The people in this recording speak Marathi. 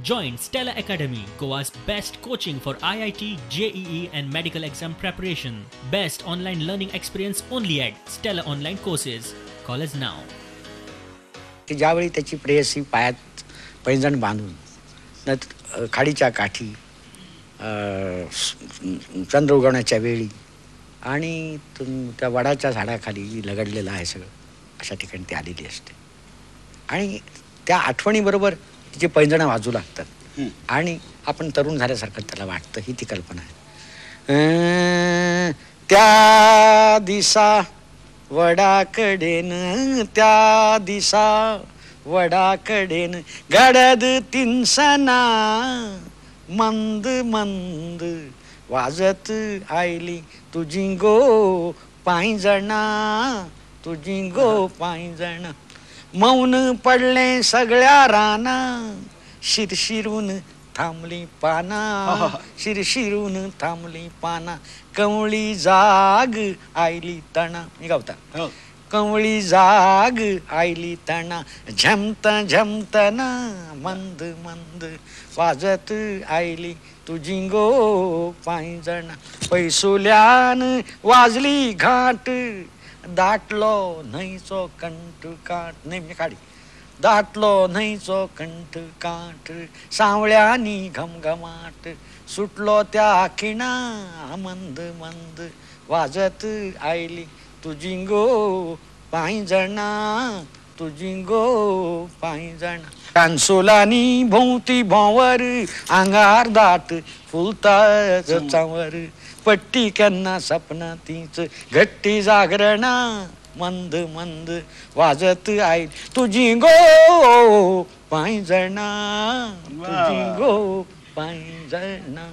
Join Stella Academy, Goa's best coaching for IIT, JEE and medical exam preparation. Best online learning experience only at Stella Online Courses. Call us now. की ज्यावेळी त्याची प्रेयसी पायात पैंजण बांधून खाडीच्या काठी चंद्र उगवण्याच्या वेळी आणि त्या वडाच्या झाडाखाली लगडलेलं आहे सगळं, अशा ठिकाणी ती आलेली असते आणि त्या आठवणीबरोबर तिचे पैंजणं वाजू लागतात आणि आपण तरुण झाल्यासारखं त्याला वाटतं, ही ती कल्पना आहे. त्या दिसा वडाकडेन, त्या दिसा वडाकडेन गडद तिनसना मंद मंद वाजत आयली तुझी गो पायंजणा, तुझी गो पायंजणा. मौन पडले सगळ्या राना, शिरशिरून थांबली पाना, शिरशिरून थांबली पाना. कवळी जाग आयली तणा, मी गावता. कवळी जाग आयली तणा, झमत झमतना मंद मंद वाजत आयली तुझी गो पायंजणा. पैसुल्यान वाजली घाट, दाटलो न्हंयचो कंठ काठ. नाही मी काढी. दाटलो न्हंयचो कंठ काठ, सावळ्यांनी घमघमाट. सुटलो त्या खिणा मंद मंद वाजत आयली तुझी गो पायंजणा, तुझी गो पायंजणा. कांसोलानी भोवती भोंवर, आंगार दाट फुलता चावर. पट्टी केन्ना सपना तीच घट्टी जागरणा, मंद मंद वाजत आयली तुझी गो पायंजणा, तुझी गो पायंजणा.